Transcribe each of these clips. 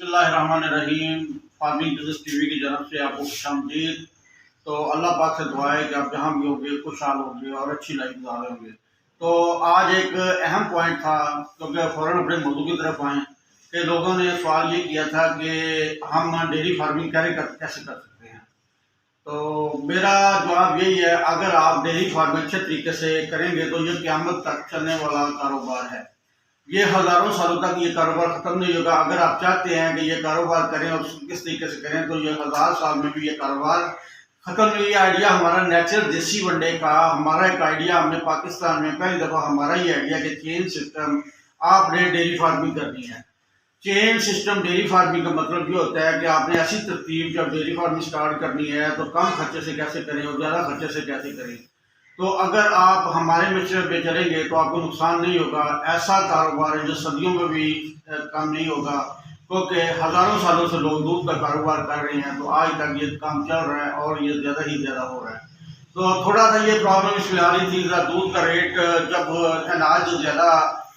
बिस्मिल्लाहिर्रहमानिर्रहीम। Farming business TV की जानब से आपको खुशामदीद। तो अल्लाह पाक से दुआ है कि आप जहाँ भी होंगे खुशहाल होंगे और अच्छी लाइफ गुजार रहे होंगे। तो आज एक अहम पॉइंट था, क्योंकि फ़ौरन अपने मौजू की तरफ आएँ कि लोगों ने सवाल ये किया था कि हम डेयरी फार्मिंग कैसे कर सकते हैं। तो मेरा जवाब यही है, अगर आप डेयरी फार्मिंग अच्छे तरीके से करेंगे तो ये क़यामत तक चलने वाला कारोबार है। ये हज़ारों सालों तक ये कारोबार ख़त्म नहीं होगा। अगर आप चाहते हैं कि ये कारोबार करें और किस तरीके से करें, तो ये 1000 साल में भी ये कारोबार ख़त्म नहीं। ये आइडिया हमारा नेचुरल देसी वनडे का हमारा एक आइडिया, हमने पाकिस्तान में पहली दफ़ा हमारा ये आइडिया कि चेन सिस्टम आपने डेयरी फार्मिंग करनी है। चेन सिस्टम डेयरी फार्मिंग का मतलब ये होता है कि आपने ऐसी तरतीब जब डेयरी फार्मिंग स्टार्ट करनी है तो कम खर्चे से कैसे करें और ज़्यादा खर्चे से कैसे करें। तो अगर आप हमारे मशवरे पे चलेंगे तो आपको नुकसान नहीं होगा। ऐसा कारोबार है जो सदियों में भी काम नहीं होगा, क्योंकि हज़ारों सालों से लोग दूध का कारोबार कर रहे हैं, तो आज तक ये काम चल रहा है और ये ज़्यादा ही ज़्यादा हो रहा है। तो थोड़ा सा ये प्रॉब्लम इसमें आ रही थी, दूध का रेट जब अनाज ज़्यादा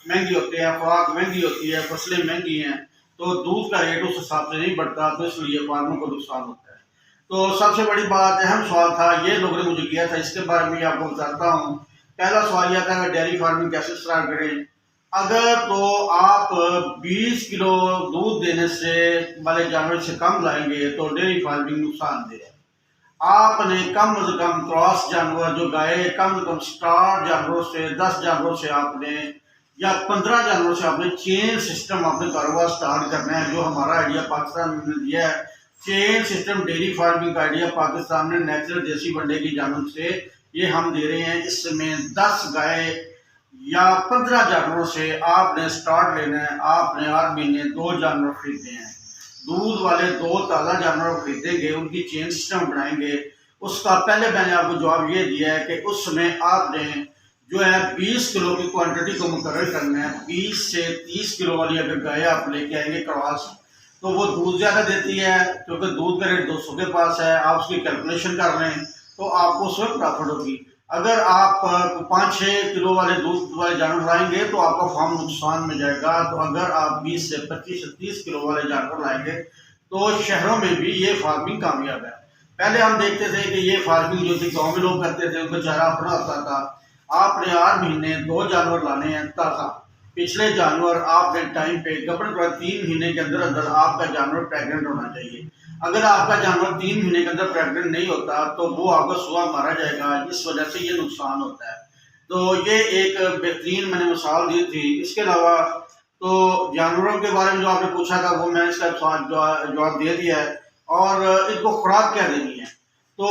महंगी होते हैं, खुराक महंगी होती है, फसलें महंगी हैं, तो दूध का रेट उस हिसाब से नहीं बढ़ता, तो इसलिए फार्मों को नुकसान होता है। तो सबसे बड़ी बात, अहम सवाल था, ये लोगों ने मुझे किया था, इसके बारे में आपको बताता हूँ। पहला सवाल यह था कि डेयरी फार्मिंग कैसे स्टार्ट करें। अगर तो आप 20 किलो दूध देने से वाले जानवर से कम लाएंगे तो डेयरी फार्मिंग नुकसानदेह है। आपने कम से कम क्रॉस जानवर जो गाय, कम से कम स्टार जानवरों से 10 जानवरों से आपने या 15 जानवरों से आपने चेन सिस्टम अपने कारोबार स्टार्ट करना है। जो हमारा आइडिया पाकिस्तान में दिया है, चेन सिस्टम डेयरी फार्मिंग का आइडिया पाकिस्तान में नेचुरल देसी वनडे की जानब से ये हम दे रहे हैं। इसमें 10 गाय या 15 जानवरों से आपने स्टार्ट लेना है। आपने हर महीने 2 जानवर खरीदने हैं, दूध वाले 2 ताज़ा जानवर खरीदेंगे, उनकी चेन सिस्टम बनाएंगे। उसका पहले मैंने आपको जवाब ये दिया है कि उसमें आपने जो है 20 किलो की क्वांटिटी को मुकर्रर करना है। 20 से 30 किलो वाली अगर गाय आप लेके आएंगे क्रॉस, तो वो दूध ज़्यादा देती है, क्योंकि दूध का रेट 200 के पास है। आप उसकी कैलकुलेशन कर रहे हैं तो आपको स्वयं प्रॉफिट होगी। अगर आप 5-6 किलो वाले दूध वाले जानवर लाएंगे तो आपका फार्म नुकसान में जाएगा। तो अगर आप 20 से 25 से 30 किलो वाले जानवर लाएंगे तो शहरों में भी ये फार्मिंग कामयाब है। पहले हम देखते थे कि ये फार्मिंग जो थी गाँव में लोग करते थे, उनका चारा अपना होता था। आपने हर महीने 2 जानवर लाने हैं ताज़ा। पिछले जानवर आपने टाइम पे गबन कर 3 महीने के अंदर अंदर आपका जानवर प्रेग्नेंट होना चाहिए। अगर आपका जानवर 3 महीने के अंदर प्रेग्नेंट नहीं होता तो वो आपका सुबह मारा जाएगा। इस वजह से ये नुकसान होता है। तो ये एक बेहतरीन मैंने मिसाल दी थी। इसके अलावा तो जानवरों के बारे में जो आपने पूछा था वो मैंने इसका जवाब दे दिया है। और इनको खुराक क्या देनी है, तो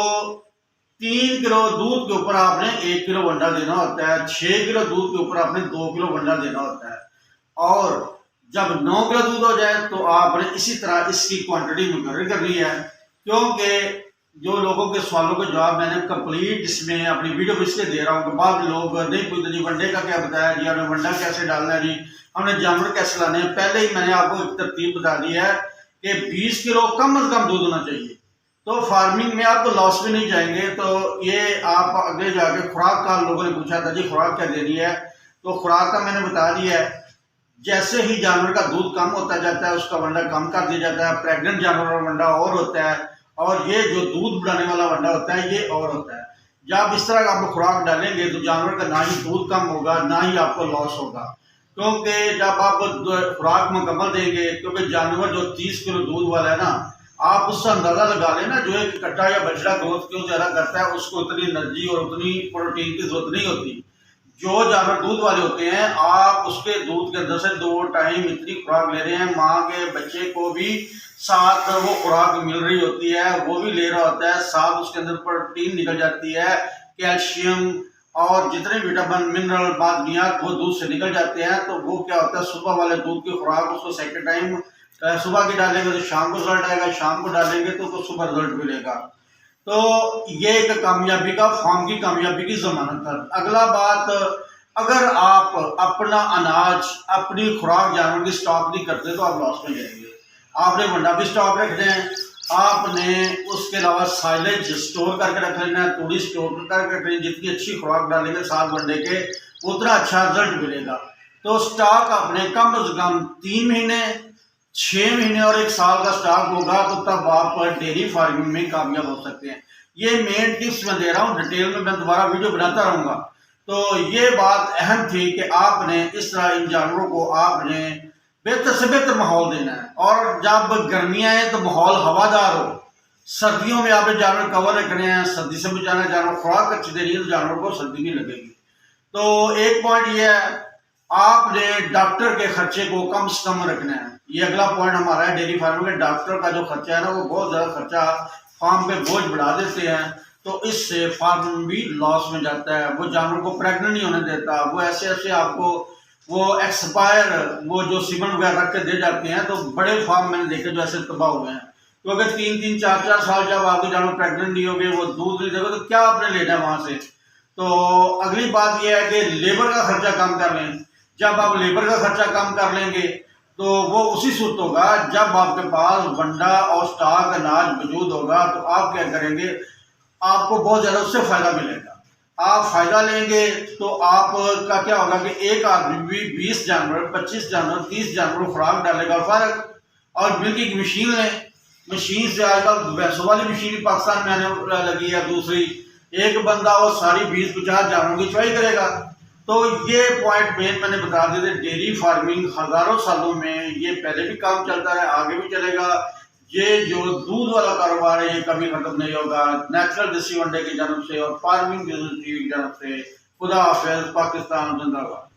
3 किलो दूध के ऊपर आपने 1 किलो वंडा देना होता है। 6 किलो दूध के ऊपर आपने 2 किलो वंडा देना होता है। और जब 9 किलो दूध हो जाए तो आपने इसी तरह इसकी क्वांटिटी मुकर्रर करनी है। क्योंकि जो लोगों के सवालों के जवाब मैंने कंप्लीट इसमें अपनी वीडियो में इसलिए दे रहा हूँ कि बाद लोग नहीं पूछते जी वनडे का क्या बताया जी, हमने वंडा कैसे डालना है जी, हमने जानवर कैसे लाने हैं। पहले ही मैंने आपको एक तरतीब बता दी है कि 20 किलो कम से कम दूध होना चाहिए, तो फार्मिंग में आप तो लॉस में नहीं जाएंगे। तो ये आप आगे जाके खुराक का लोगों ने पूछा था जी खुराक क्या देनी है, तो खुराक का मैंने बता दिया है। जैसे ही जानवर का दूध कम होता जाता है उसका वंडा कम कर दिया जाता है। प्रेग्नेंट जानवर का वंडा और होता है, और ये जो दूध बढ़ाने वाला वंडा होता है ये और होता है। जब इस तरह का आप खुराक डालेंगे तो जानवर का ना ही दूध कम होगा ना ही आपको लॉस होगा। क्योंकि जब आप खुराक मुकम्मल देंगे, क्योंकि जानवर जो 30 किलो दूध वाला है ना, आप उससे अंदाजा लगा लेना जो एक कट्टा या बछड़ा ग्रोथ क्यों ज़्यादा करता है, उसको उतनी एनर्जी और उतनी प्रोटीन की जरूरत नहीं होती। जो जानवर दूध वाले होते हैं, आप उसके दूध के अंदर से 2 टाइम इतनी खुराक ले रहे हैं, माँ के बच्चे को भी साथ वो खुराक मिल रही होती है, वो भी ले रहा होता है, साथ उसके अंदर प्रोटीन निकल जाती है, कैल्शियम और जितने विटामिन मिनरल मादनियात वो दूध से निकल जाते हैं। तो वो क्या होता है, सुबह वाले दूध की खुराक उसको सेकेंड टाइम सुबह की डालेंगे तो शाम को रिजल्ट आएगा, शाम को डालेंगे तो सुबह रिजल्ट मिलेगा। तो ये एक कामयाबी का फार्म की कामयाबी की जमानत है। अगला बात, अगर आप अपना अनाज अपनी खुराक जानवर की स्टॉक नहीं करते तो आप लॉस में जाएंगे। आपने वंडा भी स्टॉक रखना है, आपने उसके अलावा साइलेज स्टोर करके रख लेना है, तूड़ी स्टोर करके रखनी है। जितनी अच्छी खुराक डालेंगे 7 वनडे के उतना अच्छा रिजल्ट मिलेगा। तो स्टॉक आपने कम से कम 3 महीने 6 महीने और 1 साल का स्टॉक होगा तो तब आप डेयरी फार्मिंग में कामयाब हो सकते हैं। ये मेन टिप्स मैं दे रहा हूँ, डिटेल में मैं दोबारा वीडियो बनाता रहूँगा। तो ये बात अहम थी कि आपने इस तरह इन जानवरों को आपने बेहतर से बेहतर माहौल देना है। और जब गर्मियाँ हैं तो माहौल हवादार हो। सर्दियों में आपने जानवर कवर रखने हैं, सर्दी से बचाना, जानवर खुराक अच्छी दे रही है तो जानवर को सर्दी नहीं लगेगी। तो एक पॉइंट ये है, आपने डॉक्टर के खर्चे को कम से कम रखना है। ये अगला पॉइंट हमारा है डेयरी फार्म में। डॉक्टर का जो खर्चा है ना, वो बहुत ज़्यादा खर्चा फार्म पे बोझ बढ़ा देते हैं, तो इससे फार्म भी लॉस में जाता है। वो जानवर को प्रेग्नेंट नहीं होने देता। वो ऐसे ऐसे आपको वो एक्सपायर वो जो सीमन वगैरह रख के दे जाते हैं। तो बड़े फार्म मैंने देखे जो ऐसे तबाह हुए हैं, क्योंकि 3-3, 4-4 साल जब आपके जानवर प्रेग्नेंट नहीं होंगे, वो दूध नहीं देगा, तो क्या आपने लेना है वहाँ से। तो अगली बात यह है कि लेबर का खर्चा कम कर लें। जब आप लेबर का खर्चा कम कर लेंगे तो वो उसी सूरत होगा जब आपके पास बंडा और स्टॉक अनाज मौजूद होगा, तो आप क्या करेंगे, आपको बहुत ज़्यादा उससे फ़ायदा मिलेगा। आप फ़ायदा लेंगे तो आपका क्या होगा कि एक आदमी भी 20 जानवर, 25 जानवर, 30 जानवर खुराक डालेगा। फ़र्क और मिल्की की मशीन लें, मशीन से आजकल भैंसों वाली मशीन भी पाकिस्तान में आने लगी है। दूसरी, एक बंदा वो सारी 20-50 जानवरों की चुवाई करेगा। तो ये पॉइंट मेन मैंने बता दिए थे। डेयरी फार्मिंग हज़ारों सालों में ये पहले भी काम चलता है, आगे भी चलेगा। ये जो दूध वाला कारोबार है ये कभी खत्म नहीं होगा। नेचुरल देसी अंडे की जन्म से और फार्मिंग की जन्म से। खुदा हाफिज़। पाकिस्तान जिंदाबाद।